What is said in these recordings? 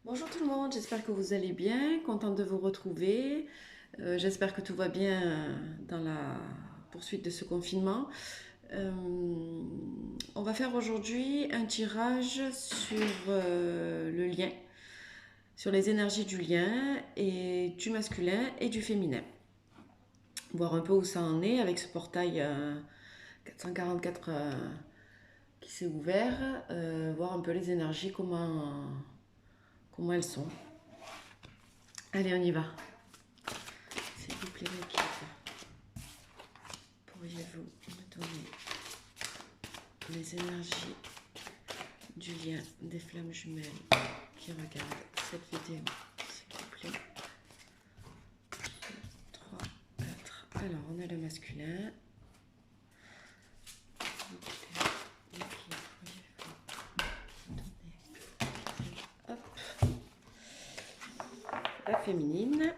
Bonjour tout le monde, j'espère que vous allez bien, contente de vous retrouver. J'espère que tout va bien dans la poursuite de ce confinement. Euh, on va faire aujourd'hui un tirage sur le lien, sur les énergies du lien et du masculin et du féminin. Voir un peu où ça en est avec ce portail 444 qui s'est ouvert, voir un peu les énergies, comment elles sont. Allez, on y va. S'il vous plaît, l'équipe, pourriez-vous me donner les énergies du lien des flammes jumelles qui regardent cette vidéo, s'il vous plaît. 3, 4. Alors, on a le masculin. Hop. La féminine.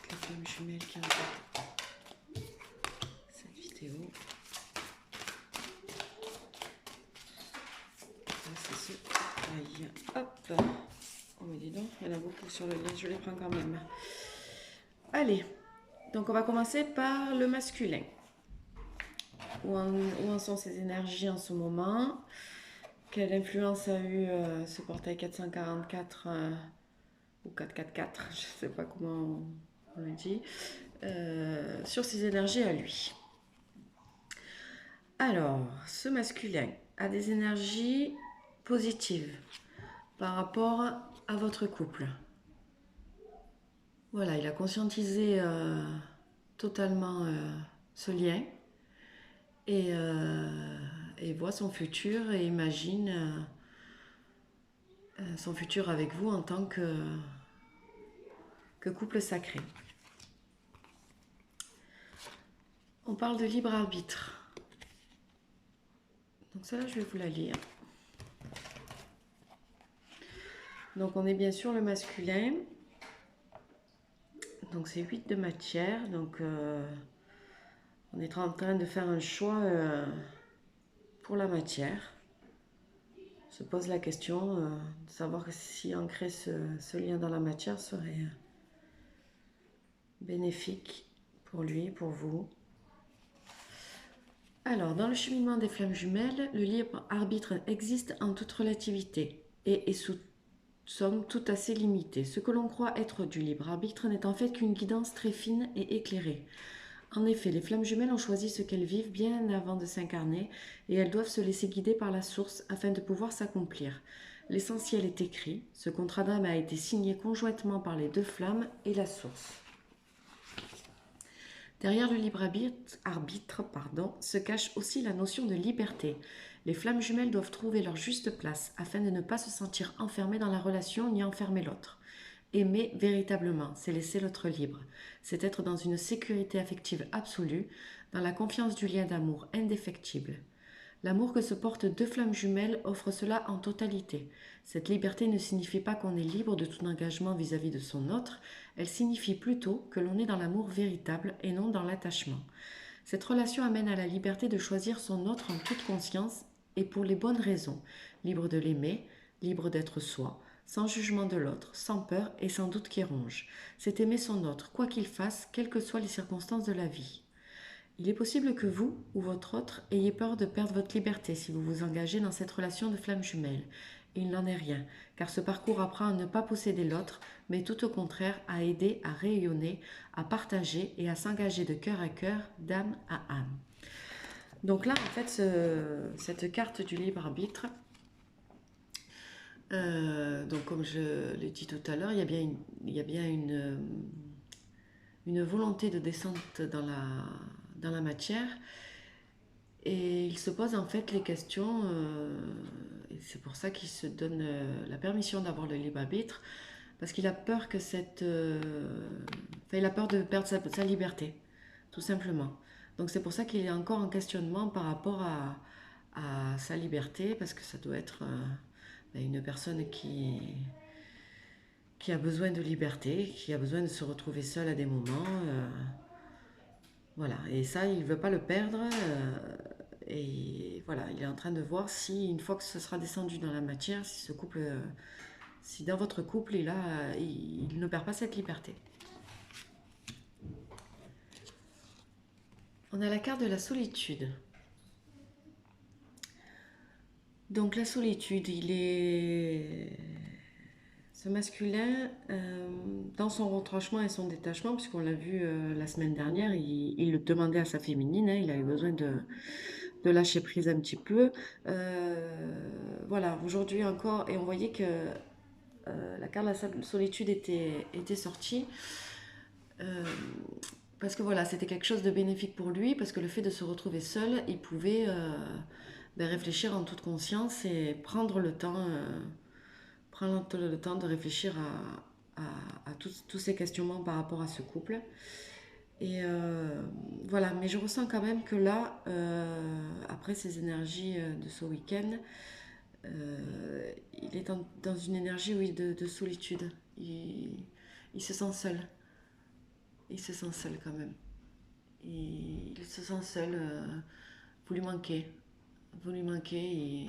Toutes les flammes jumelles qui regardent cette vidéo. C'est ce taille. Hop. Oh mais dis donc, il y en a beaucoup sur le lien, je les prends quand même. Allez, donc on va commencer par le masculin. Où en sont ces énergies en ce moment? Quelle influence a eu ce portail 444 ou 444, je ne sais pas comment on le dit, sur ses énergies à lui? Alors, ce masculin a des énergies positives par rapport à votre couple. Voilà, il a conscientisé totalement ce lien et voit son futur et imagine son futur avec vous en tant que couple sacré. On parle de libre arbitre. Donc ça, je vais vous la lire. Donc on est bien sûr le masculin. Donc c'est 8 de matière. Donc on est en train de faire un choix pour la matière. On se pose la question de savoir si ancrer ce lien dans la matière serait bénéfique pour lui, pour vous. Alors, dans le cheminement des flammes jumelles, le libre arbitre existe en toute relativité et est sous somme tout assez limité. Ce que l'on croit être du libre arbitre n'est en fait qu'une guidance très fine et éclairée. En effet, les flammes jumelles ont choisi ce qu'elles vivent bien avant de s'incarner et elles doivent se laisser guider par la source afin de pouvoir s'accomplir. L'essentiel est écrit, ce contrat d'âme a été signé conjointement par les deux flammes et la source. Derrière le libre arbitre, se cache aussi la notion de liberté. Les flammes jumelles doivent trouver leur juste place afin de ne pas se sentir enfermées dans la relation ni enfermer l'autre. Aimer véritablement, c'est laisser l'autre libre. C'est être dans une sécurité affective absolue, dans la confiance du lien d'amour indéfectible. L'amour que se portent deux flammes jumelles offre cela en totalité. Cette liberté ne signifie pas qu'on est libre de tout engagement vis-à-vis de son autre, elle signifie plutôt que l'on est dans l'amour véritable et non dans l'attachement. Cette relation amène à la liberté de choisir son autre en toute conscience et pour les bonnes raisons, libre de l'aimer, libre d'être soi, sans jugement de l'autre, sans peur et sans doute qui ronge. C'est aimer son autre, quoi qu'il fasse, quelles que soient les circonstances de la vie. Il est possible que vous ou votre autre ayez peur de perdre votre liberté si vous vous engagez dans cette relation de flamme jumelle. Il n'en est rien, car ce parcours apprend à ne pas posséder l'autre, mais tout au contraire à aider, à rayonner, à partager et à s'engager de cœur à cœur, d'âme à âme. Donc là, en fait, cette carte du libre arbitre, donc comme je l'ai dit tout à l'heure, il y a bien une volonté de descente dans la matière. Et il se pose en fait les questions, et c'est pour ça qu'il se donne la permission d'avoir le libre arbitre, parce qu'il a peur que il a peur de perdre sa liberté, tout simplement. Donc c'est pour ça qu'il est encore en questionnement par rapport à sa liberté, parce que ça doit être une personne qui a besoin de liberté, qui a besoin de se retrouver seul à des moments. Voilà, et ça, il ne veut pas le perdre. Et voilà, il est en train de voir si, une fois que ce sera descendu dans la matière, si ce couple, si dans votre couple, il ne perd pas cette liberté. On a la carte de la solitude. Donc la solitude, ce masculin, dans son retranchement et son détachement, puisqu'on l'a vu la semaine dernière, il le demandait à sa féminine, hein, il avait besoin de lâcher prise un petit peu. Voilà, aujourd'hui encore, et on voyait que la carte de la solitude était sortie. Parce que voilà, c'était quelque chose de bénéfique pour lui, parce que le fait de se retrouver seul, il pouvait réfléchir en toute conscience et prendre le temps de réfléchir à tous ces questionnements par rapport à ce couple. Et voilà, mais je ressens quand même que là, après ces énergies de ce week-end, il est dans une énergie, oui, de solitude. Il se sent seul. Il se sent seul quand même. Il se sent seul. Vous lui manquez. Vous lui manquez.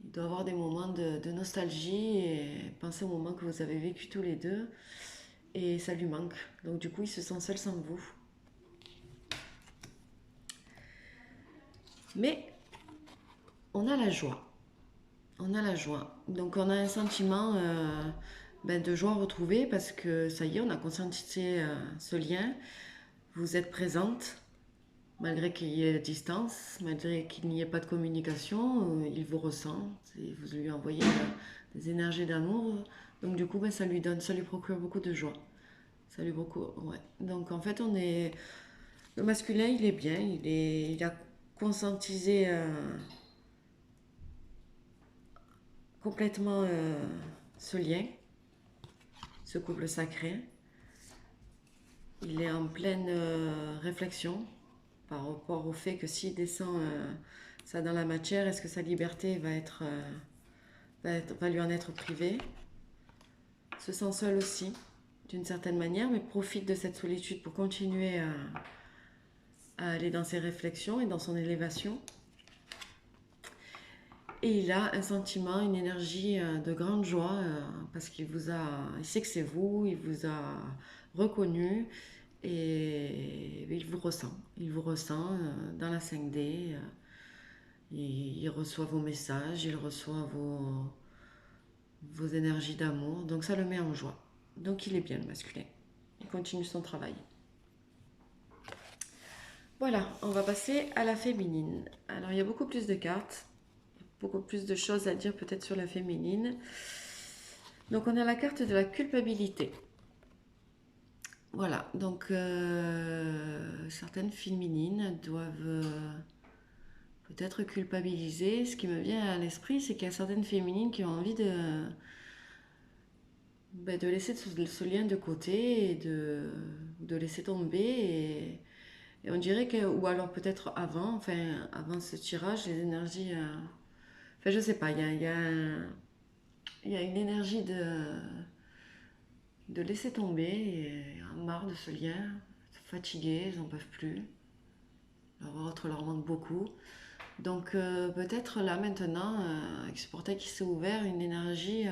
Il doit avoir des moments de nostalgie et penser au moment que vous avez vécu tous les deux. Et ça lui manque. Donc du coup, il se sent seul sans vous. Mais on a la joie. On a la joie. Donc on a un sentiment de joie retrouvée parce que ça y est, on a conscientisé ce lien. Vous êtes présente, malgré qu'il y ait la distance, malgré qu'il n'y ait pas de communication, il vous ressent. Et vous lui envoyez des énergies d'amour. Donc du coup, ça lui procure beaucoup de joie. Ça lui beaucoup, ouais. Donc en fait, le masculin, il est bien, il a conscientisé complètement ce lien, ce couple sacré. Il est en pleine réflexion par rapport au fait que s'il descend ça dans la matière, est-ce que sa liberté va lui en être privée? Se sent seul aussi, d'une certaine manière, mais profite de cette solitude pour continuer à aller dans ses réflexions et dans son élévation. Et il a un sentiment, une énergie de grande joie parce il sait que c'est vous, il vous a reconnu et il vous ressent. Il vous ressent dans la 5D. Il reçoit vos messages, il reçoit vos énergies d'amour. Donc ça le met en joie. Donc il est bien le masculin. Il continue son travail. Voilà, on va passer à la féminine. Alors il y a beaucoup plus de cartes, beaucoup plus de choses à dire peut-être sur la féminine. Donc on a la carte de la culpabilité. Voilà, donc certaines féminines doivent peut-être culpabiliser. Ce qui me vient à l'esprit, c'est qu'il y a certaines féminines qui ont envie de laisser ce lien de côté et de laisser tomber. Et on dirait que, ou alors peut-être avant ce tirage, les énergies. Enfin, je sais pas, il y a une énergie de laisser tomber, et marre de ce lien, fatiguées, elles n'en peuvent plus. Leur autre leur manque beaucoup. Donc peut-être là maintenant, avec ce portail qui s'est ouvert, une énergie,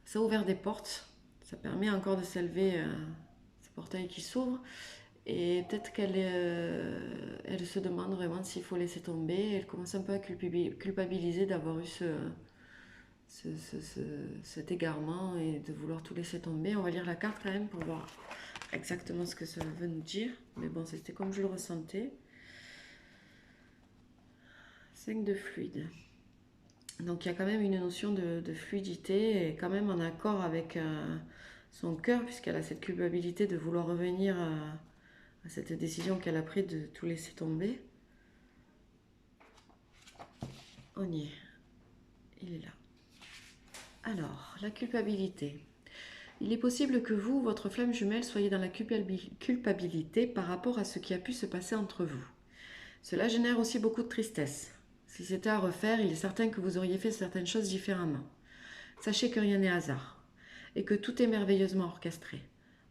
ça a ouvert des portes. Ça permet encore de s'élever, ce portail qui s'ouvre. Et peut-être elle se demande vraiment s'il faut laisser tomber. Elle commence un peu à culpabiliser d'avoir eu cet égarement et de vouloir tout laisser tomber. On va lire la carte quand même pour voir exactement ce que ça veut nous dire. Mais bon, c'était comme je le ressentais. 5 de fluide. Donc il y a quand même une notion de fluidité et quand même en accord avec son cœur, puisqu'elle a cette culpabilité de vouloir revenir à cette décision qu'elle a prise de tout laisser tomber. On y est. Il est là. Alors, la culpabilité. Il est possible que vous, votre flamme jumelle, soyez dans la culpabilité par rapport à ce qui a pu se passer entre vous. Cela génère aussi beaucoup de tristesse. Si c'était à refaire, il est certain que vous auriez fait certaines choses différemment. Sachez que rien n'est hasard et que tout est merveilleusement orchestré.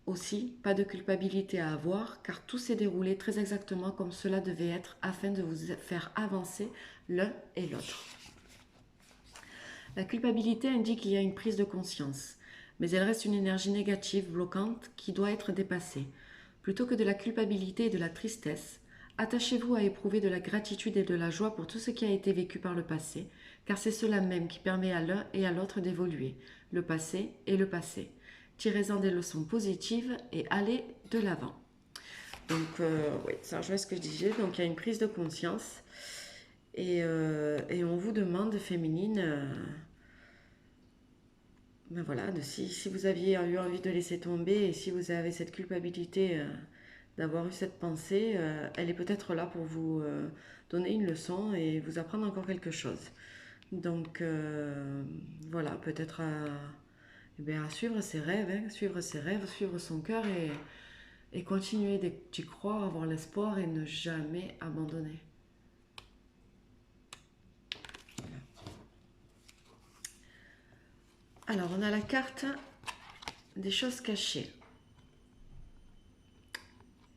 Aussi, pas de culpabilité à avoir, car tout s'est déroulé très exactement comme cela devait être afin de vous faire avancer l'un et l'autre. La culpabilité indique qu'il y a une prise de conscience, mais elle reste une énergie négative bloquante qui doit être dépassée. Plutôt que de la culpabilité et de la tristesse, attachez-vous à éprouver de la gratitude et de la joie pour tout ce qui a été vécu par le passé, car c'est cela même qui permet à l'un et à l'autre d'évoluer. Le passé est le passé. Tirez-en des leçons positives et allez de l'avant. Donc, oui, ça rejoint ce que je disais. Donc, il y a une prise de conscience et on vous demande, féminine, ben voilà, si vous aviez eu envie de laisser tomber et si vous avez cette culpabilité d'avoir eu cette pensée, elle est peut-être là pour vous donner une leçon et vous apprendre encore quelque chose. Donc, voilà, peut-être à suivre ses rêves, hein, suivre son cœur et continuer d'y croire, avoir l'espoir et ne jamais abandonner. Alors, on a la carte des choses cachées.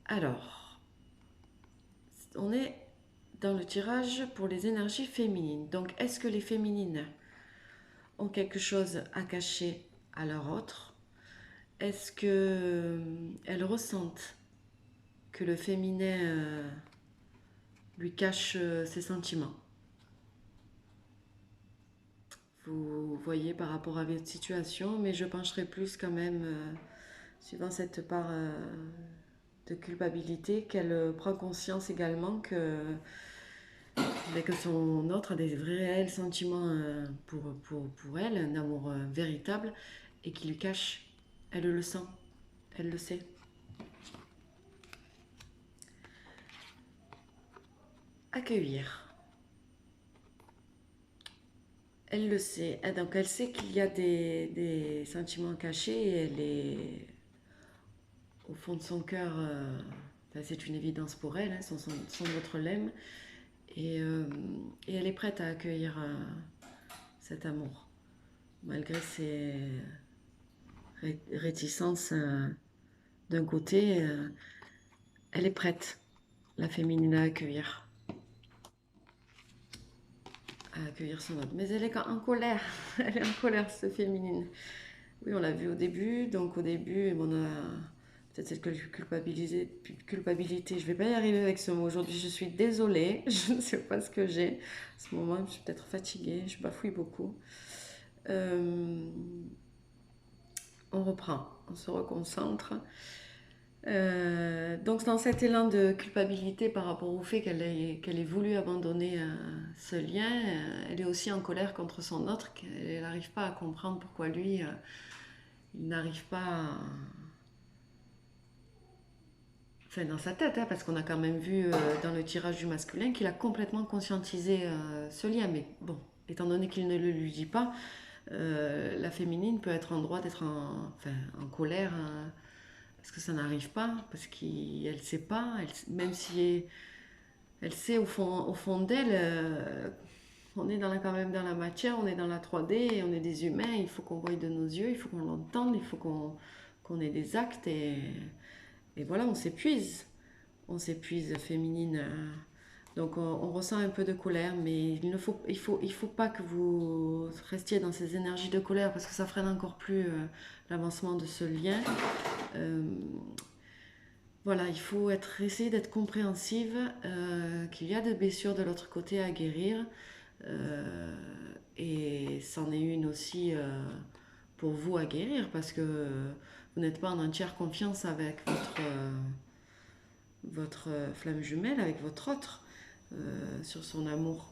Alors, on est dans le tirage pour les énergies féminines. Donc, est-ce que les féminines ont quelque chose à cacher à leur autre? Est-ce qu'elles ressentent que le féminin lui cache ses sentiments? Vous voyez par rapport à votre situation, mais je pencherai plus quand même, suivant cette part de culpabilité, qu'elle prend conscience également que son autre a des vrais réels sentiments pour elle, un amour véritable, et qui lui cache. Elle le sent, elle le sait. Accueillir. Elle le sait. Donc elle sait qu'il y a des sentiments cachés et elle est au fond de son cœur. C'est une évidence pour elle, hein, son autre l'aime. Et elle est prête à accueillir cet amour. Malgré ses réticences d'un côté, elle est prête, la féminine, à accueillir son autre. Mais elle est en colère. Elle est en colère, cette féminine. Oui, on l'a vu au début. Donc au début, on a peut-être cette culpabilité. Je vais pas y arriver avec ce mot aujourd'hui. Je suis désolée. Je ne sais pas ce que j'ai. À ce moment, je suis peut-être fatiguée. Je bafouille beaucoup. On reprend. On se reconcentre. Donc dans cet élan de culpabilité par rapport au fait qu'elle ait voulu abandonner ce lien, elle est aussi en colère contre son autre, qu'elle n'arrive pas à comprendre pourquoi lui, il n'arrive pas Enfin, dans sa tête, hein, parce qu'on a quand même vu dans le tirage du masculin qu'il a complètement conscientisé ce lien. Mais bon, étant donné qu'il ne le lui dit pas, la féminine peut être en droit d'être en colère, parce que ça n'arrive pas, parce qu'elle ne sait pas, même si elle sait au fond d'elle, on est quand même dans la matière, on est dans la 3D, on est des humains, il faut qu'on voie de nos yeux, il faut qu'on l'entende, il faut qu'on ait des actes, et voilà, on s'épuise féminine. Donc on ressent un peu de colère, mais il faut pas que vous restiez dans ces énergies de colère parce que ça freine encore plus l'avancement de ce lien. Voilà, il faut essayer d'être compréhensive, qu'il y a des blessures de l'autre côté à guérir, et c'en est une aussi pour vous à guérir parce que vous n'êtes pas en entière confiance avec votre flamme jumelle, avec votre autre, sur son amour.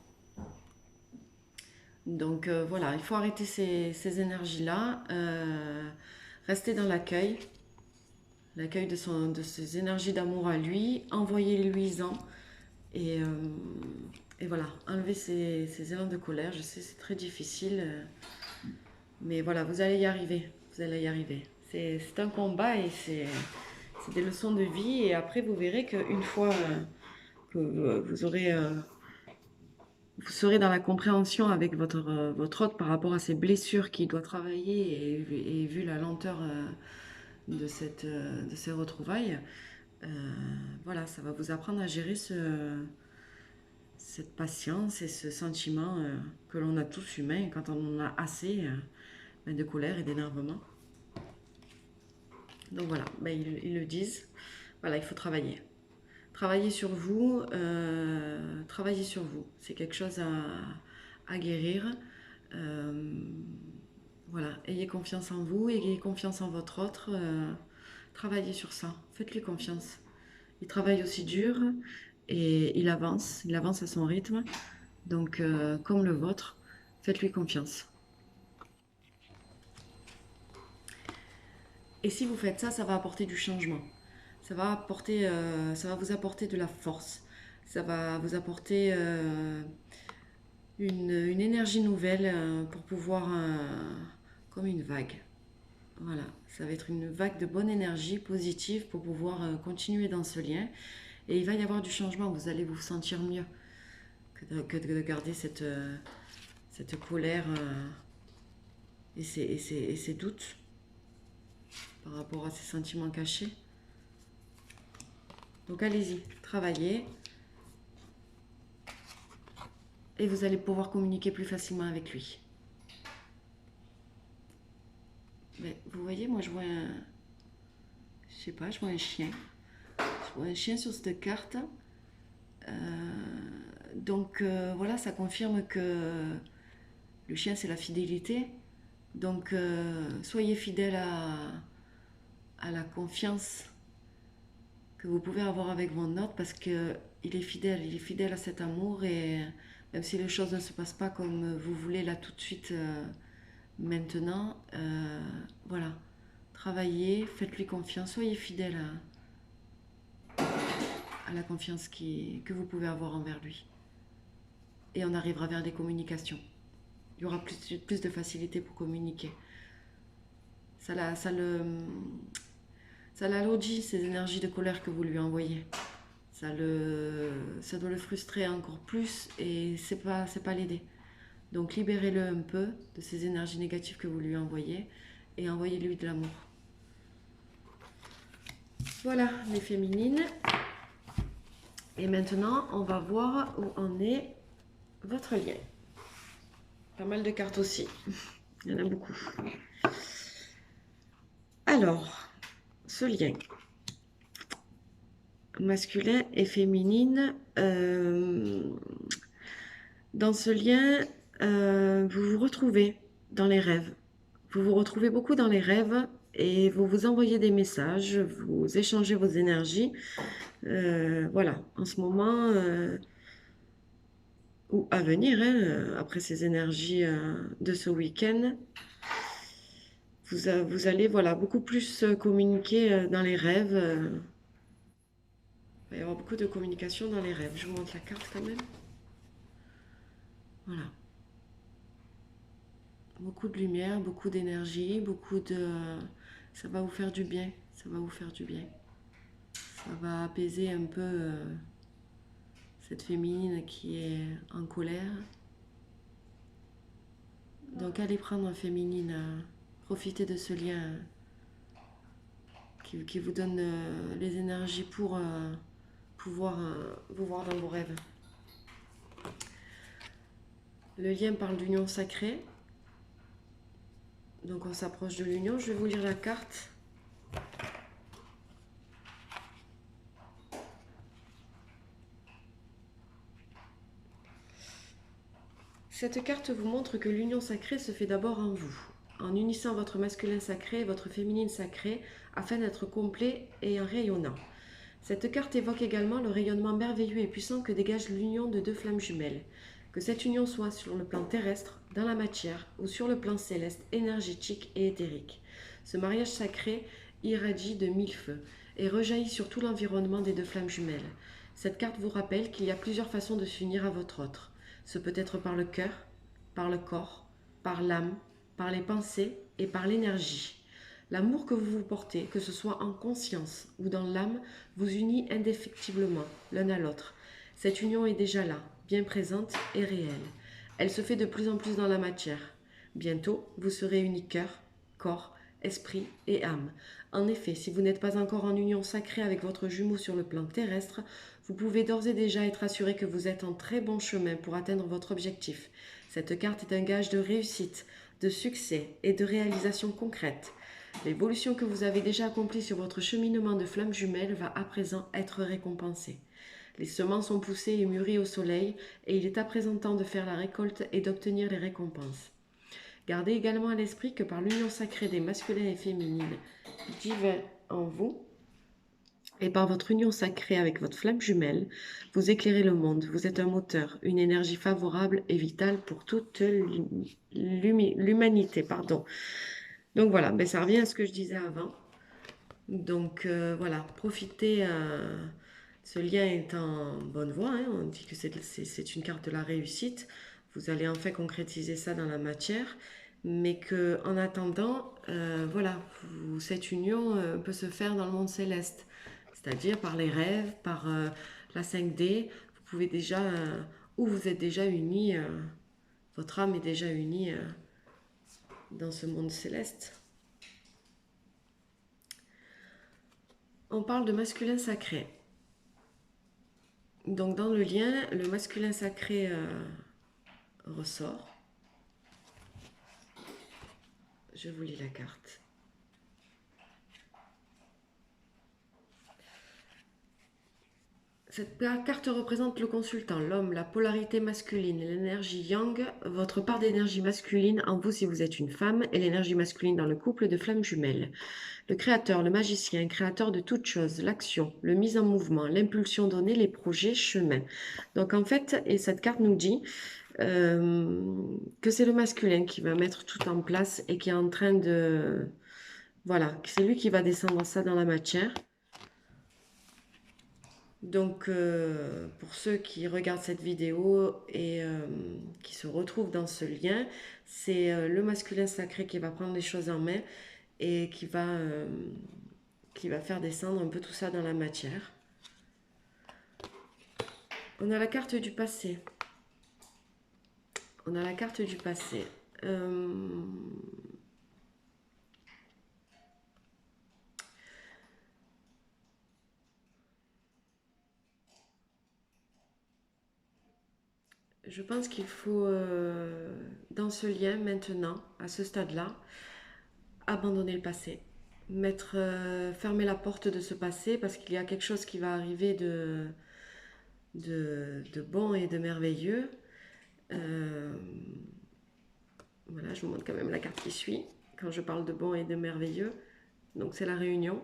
Donc voilà, il faut arrêter ces énergies-là, rester dans l'accueil de ses énergies d'amour à lui, envoyez-lui-en et voilà, enlever ces élans de colère. Je sais, c'est très difficile, mais voilà, vous allez y arriver, c'est un combat et c'est des leçons de vie et après vous verrez qu'une fois que vous aurez vous serez dans la compréhension avec votre hôte par rapport à ses blessures qu'il doit travailler et vu la lenteur de ces retrouvailles. Euh, voilà, ça va vous apprendre à gérer cette patience et ce sentiment que l'on a tous humains quand on en a assez de colère et d'énervement. Donc voilà, ils le disent. Voilà, il faut travailler. Travailler sur vous, travailler sur vous. C'est quelque chose à guérir. Euh, voilà, ayez confiance en vous, ayez confiance en votre autre. Travaillez sur ça, faites-lui confiance. Il travaille aussi dur et il avance à son rythme. Donc, comme le vôtre, faites-lui confiance. Et si vous faites ça, ça va apporter du changement. Ça va vous apporter de la force. Ça va vous apporter une énergie nouvelle pour pouvoir, comme une vague. Voilà, ça va être une vague de bonne énergie positive pour pouvoir continuer dans ce lien. Et il va y avoir du changement, vous allez vous sentir mieux que de garder cette colère et ces doutes par rapport à ces sentiments cachés. Donc allez-y, travaillez. Et vous allez pouvoir communiquer plus facilement avec lui. Mais vous voyez, moi je vois je sais pas, je vois un chien. Je vois un chien sur cette carte. Donc voilà, ça confirme que le chien c'est la fidélité. Donc soyez fidèle à la confiance que vous pouvez avoir avec votre hôte parce que il est fidèle à cet amour et même si les choses ne se passent pas comme vous voulez là tout de suite maintenant, voilà, travaillez, faites-lui confiance, soyez fidèle à la confiance que vous pouvez avoir envers lui. Et on arrivera vers des communications. Il y aura plus de facilité pour communiquer. Ça l'alourdit ces énergies de colère que vous lui envoyez. Ça doit le frustrer encore plus et c'est pas l'aider. Donc libérez-le un peu de ces énergies négatives que vous lui envoyez et envoyez-lui de l'amour. Voilà les féminines. Et maintenant, on va voir où en est votre lien. Pas mal de cartes aussi. Il y en a beaucoup. Alors, ce lien masculin et féminine, dans ce lien, vous vous retrouvez dans les rêves. Vous vous retrouvez beaucoup dans les rêves et vous vous envoyez des messages, vous échangez vos énergies. Voilà, en ce moment, ou à venir, hein, après ces énergies de ce week-end, vous allez voilà, beaucoup plus communiquer dans les rêves. Il va y avoir beaucoup de communication dans les rêves. Je vous montre la carte quand même. Voilà. Beaucoup de lumière, beaucoup d'énergie, ça va vous faire du bien. Ça va vous faire du bien. Ça va apaiser un peu cette féminine qui est en colère. Donc allez prendre un féminine, profitez de ce lien qui vous donne les énergies pour pouvoir vous voir dans vos rêves. Le lien parle d'union sacrée. Donc on s'approche de l'union. Je vais vous lire la carte. Cette carte vous montre que l'union sacrée se fait d'abord en vous, en unissant votre masculin sacré et votre féminine sacrée afin d'être complet et en rayonnant. Cette carte évoque également le rayonnement merveilleux et puissant que dégage l'union de deux flammes jumelles. Que cette union soit sur le plan terrestre, dans la matière, ou sur le plan céleste, énergétique et éthérique. Ce mariage sacré irradie de mille feux et rejaillit sur tout l'environnement des deux flammes jumelles. Cette carte vous rappelle qu'il y a plusieurs façons de s'unir à votre autre. Ce peut être par le cœur, par le corps, par l'âme, par les pensées et par l'énergie. L'amour que vous vous portez, que ce soit en conscience ou dans l'âme, vous unit indéfectiblement l'un à l'autre. Cette union est déjà là, bien présente et réelle. Elle se fait de plus en plus dans la matière. Bientôt, vous serez uni cœur, corps, esprit et âme. En effet, si vous n'êtes pas encore en union sacrée avec votre jumeau sur le plan terrestre, vous pouvez d'ores et déjà être assuré que vous êtes en très bon chemin pour atteindre votre objectif. Cette carte est un gage de réussite, de succès et de réalisation concrète. L'évolution que vous avez déjà accomplie sur votre cheminement de flamme jumelle va à présent être récompensée. Les semences sont poussées et mûries au soleil et il est à présent temps de faire la récolte et d'obtenir les récompenses. Gardez également à l'esprit que par l'union sacrée des masculins et féminines divins en vous, et par votre union sacrée avec votre flamme jumelle, vous éclairez le monde. Vous êtes un moteur, une énergie favorable et vitale pour toute l'humanité. Donc voilà, ben ça revient à ce que je disais avant. Donc voilà, profitez. Ce lien est en bonne voie. Hein. On dit que c'est une carte de la réussite. Vous allez enfin concrétiser ça dans la matière. Mais que en attendant, voilà, cette union peut se faire dans le monde céleste. C'est-à-dire par les rêves, par la 5D. Vous pouvez déjà, ou vous êtes déjà unis, votre âme est déjà unie dans ce monde céleste. On parle de masculin sacré. Donc dans le lien, le masculin sacré ressort. Je vous lis la carte. Cette carte représente le consultant, l'homme, la polarité masculine, l'énergie yang, votre part d'énergie masculine en vous si vous êtes une femme, et l'énergie masculine dans le couple de flammes jumelles. Le créateur, le magicien, créateur de toutes choses, l'action, le mise en mouvement, l'impulsion donnée, les projets, chemin. Donc en fait, et cette carte nous dit que c'est le masculin qui va mettre tout en place et qui est en train de... Voilà, c'est lui qui va descendre ça dans la matière. Donc, pour ceux qui regardent cette vidéo et qui se retrouvent dans ce lien, c'est le masculin sacré qui va prendre les choses en main et qui va faire descendre un peu tout ça dans la matière. On a la carte du passé. On a la carte du passé. Je pense qu'il faut, dans ce lien maintenant, à ce stade-là, abandonner le passé. Fermer la porte de ce passé parce qu'il y a quelque chose qui va arriver de bon et de merveilleux. Voilà, je vous montre quand même la carte qui suit quand je parle de bon et de merveilleux. Donc c'est la réunion.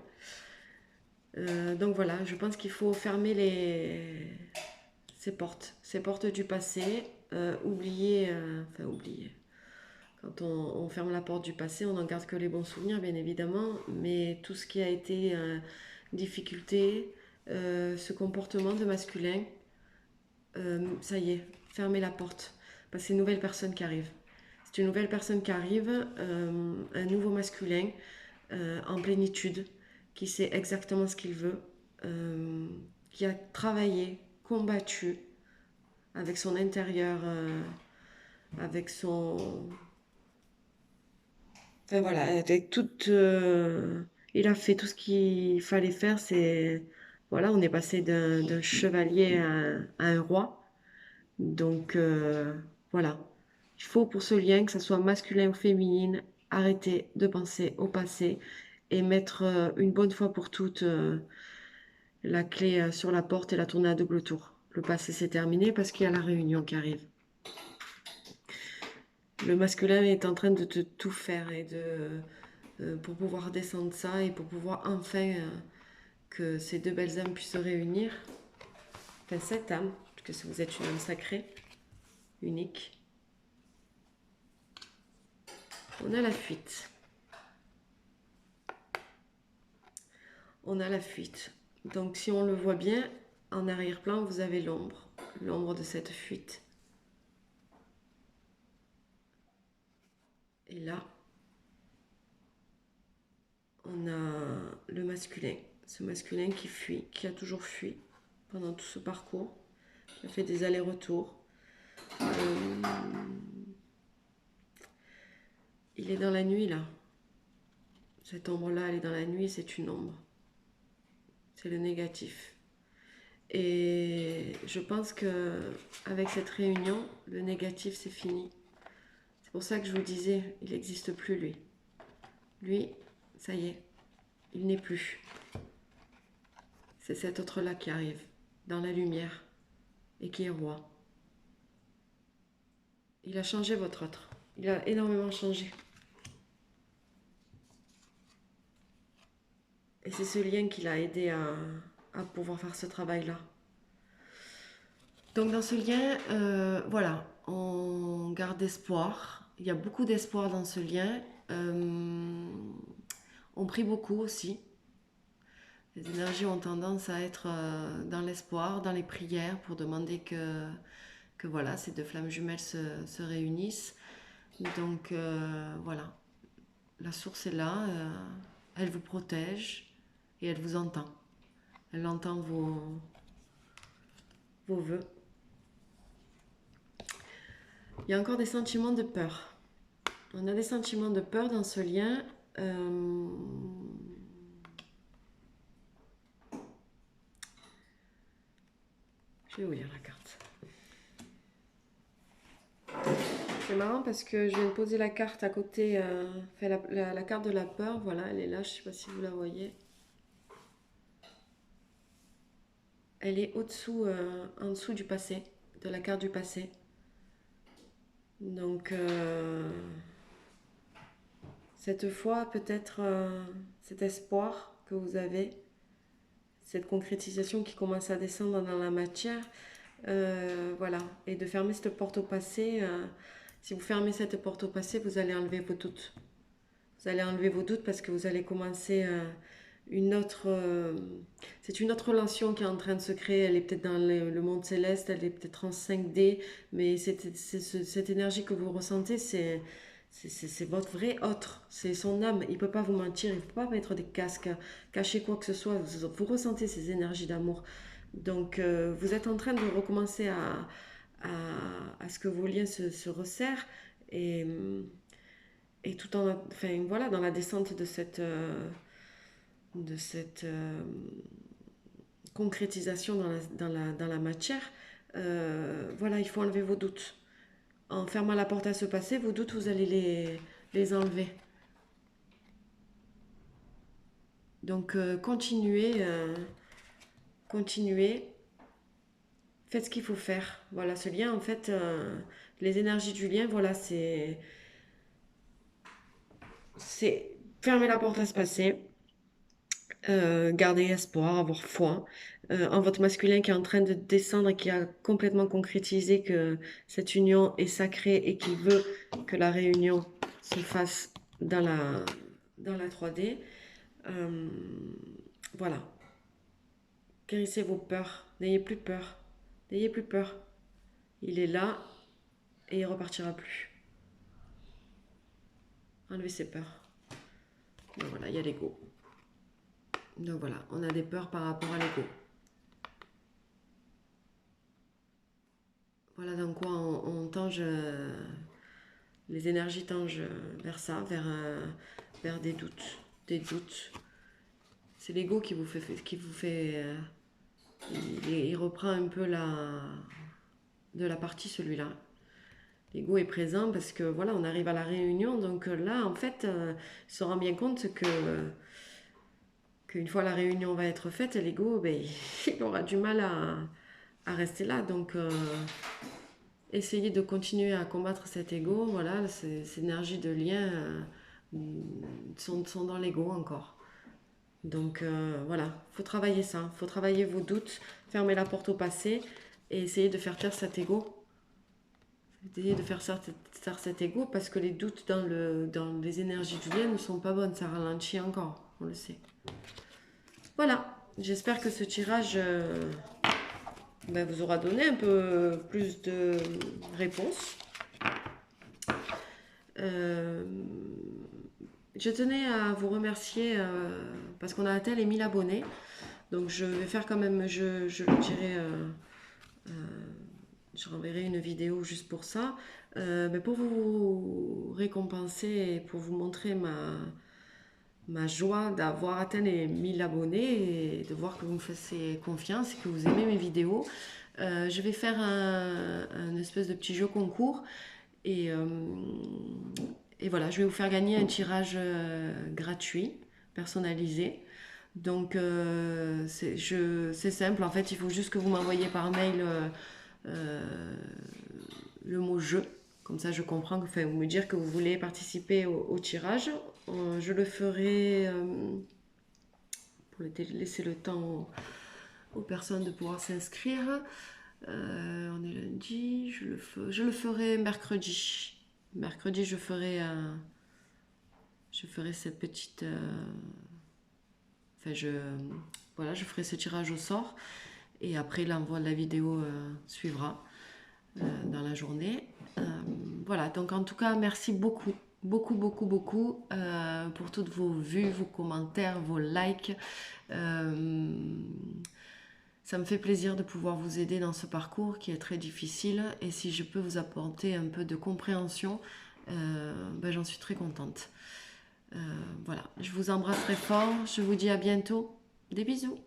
Donc voilà, je pense qu'il faut fermer ces portes du passé, oublier. Quand on ferme la porte du passé, on n'en garde que les bons souvenirs, bien évidemment, mais tout ce qui a été difficulté, ce comportement de masculin, ça y est, fermez la porte, parce que c'est une nouvelle personne qui arrive. C'est une nouvelle personne qui arrive, un nouveau masculin en plénitude, qui sait exactement ce qu'il veut, qui a travaillé, combattu avec son intérieur, avec son... Enfin voilà, avec il a fait tout ce qu'il fallait faire. Voilà, on est passé d'un chevalier à un roi. Donc voilà, il faut pour ce lien, que ce soit masculin ou féminine, arrêter de penser au passé et mettre une bonne fois pour toutes la clé sur la porte et la tourner à double tour. Le passé c'est terminé parce qu'il y a la réunion qui arrive. Le masculin est en train de tout faire et pour pouvoir descendre ça et pour pouvoir enfin que ces deux belles âmes puissent se réunir. Enfin, cette âme, parce que vous êtes une âme sacrée, unique. On a la fuite. On a la fuite. Donc si on le voit bien, en arrière-plan, vous avez l'ombre de cette fuite. Et là, on a le masculin. Ce masculin qui fuit, qui a toujours fui pendant tout ce parcours, qui a fait des allers-retours. Euh, il est dans la nuit là. Cette ombre-là, elle est dans la nuit, c'est une ombre. C'est le négatif. Et je pense que avec cette réunion, le négatif, c'est fini. C'est pour ça que je vous disais, il n'existe plus lui. Lui, ça y est, il n'est plus. C'est cet autre-là qui arrive, dans la lumière, et qui est roi. Il a changé votre autre. Il a énormément changé. Et c'est ce lien qui l'a aidé à pouvoir faire ce travail-là. Donc dans ce lien, voilà, on garde espoir. Il y a beaucoup d'espoir dans ce lien. On prie beaucoup aussi. Les énergies ont tendance à être dans l'espoir, dans les prières, pour demander que voilà, ces deux flammes jumelles se réunissent. Donc voilà, la source est là, elle vous protège et elle vous entend. Elle entend vos vœux. Il y a encore des sentiments de peur. On a des sentiments de peur dans ce lien. Je vais ouvrir la carte. C'est marrant parce que je viens de poser la carte à côté, la carte de la peur, voilà, elle est là, je ne sais pas si vous la voyez. Elle est au-dessous, en dessous du passé, de la carte du passé. Donc, cette foi, peut-être cet espoir que vous avez, cette concrétisation qui commence à descendre dans la matière, voilà, et de fermer cette porte au passé. Si vous fermez cette porte au passé, vous allez enlever vos doutes. Vous allez enlever vos doutes parce que vous allez commencer c'est une autre relation qui est en train de se créer. Elle est peut-être dans le monde céleste, elle est peut-être en 5D, mais cette énergie que vous ressentez, c'est votre vrai autre, c'est son âme. Il ne peut pas vous mentir, il ne peut pas mettre des casques, cacher quoi que ce soit. Vous ressentez ces énergies d'amour. Donc, vous êtes en train de recommencer à ce que vos liens se resserrent et tout en, enfin, voilà, dans la descente de cette concrétisation dans la matière, voilà, il faut enlever vos doutes. En fermant la porte à ce passé, vos doutes, vous allez les enlever. Donc, continuez. Faites ce qu'il faut faire. Voilà, ce lien, en fait, les énergies du lien, voilà, c'est fermer la porte à ce passé, garder espoir, avoir foi en votre masculin qui est en train de descendre et qui a complètement concrétisé que cette union est sacrée et qui veut que la réunion se fasse dans la 3D. Voilà. Guérissez vos peurs. N'ayez plus peur. N'ayez plus peur. Il est là et il repartira plus. Enlevez ses peurs. Donc voilà, il y a l'ego. Donc voilà, on a des peurs par rapport à l'ego. Voilà dans quoi on tange, les énergies tangent vers ça, vers des doutes. Des doutes. C'est l'ego qui vous fait il reprend un peu de la partie celui-là. L'ego est présent parce que voilà, on arrive à la réunion, donc là en fait, il se rend bien compte qu'une fois la réunion va être faite, l'ego, ben, il aura du mal à rester là. Donc, essayez de continuer à combattre cet ego. Voilà, ces énergies de lien sont dans l'ego encore. Donc, voilà, faut travailler ça. Faut travailler vos doutes, fermer la porte au passé et essayer de faire taire cet ego. Essayer de faire taire cet ego parce que les doutes dans les énergies du lien ne sont pas bonnes. Ça ralentit encore, on le sait. Voilà, j'espère que ce tirage vous aura donné un peu plus de réponses. Je tenais à vous remercier parce qu'on a atteint les 1000 abonnés. Donc je vais faire quand même, je le dirai Je renverrai une vidéo juste pour ça. Mais pour vous récompenser et pour vous montrer ma joie d'avoir atteint les 1000 abonnés et de voir que vous me faites confiance et que vous aimez mes vidéos, je vais faire un espèce de petit jeu concours et, euh, et voilà, je vais vous faire gagner un tirage gratuit, personnalisé. Donc c'est simple, en fait il faut juste que vous m'envoyiez par mail euh, le mot jeu. Comme ça je comprends que vous me dire que vous voulez participer au tirage. Je le ferai pour laisser le temps aux personnes de pouvoir s'inscrire. On est lundi, je le ferai mercredi. Mercredi je ferai cette petite... enfin voilà, je ferai ce tirage au sort. Et après l'envoi de la vidéo suivra dans la journée. Voilà, donc en tout cas, merci beaucoup, beaucoup, beaucoup, beaucoup pour toutes vos vues, vos commentaires, vos likes. Ça me fait plaisir de pouvoir vous aider dans ce parcours qui est très difficile. Et si je peux vous apporter un peu de compréhension, j'en suis très contente. Voilà, je vous embrasse très fort. Je vous dis à bientôt. Des bisous.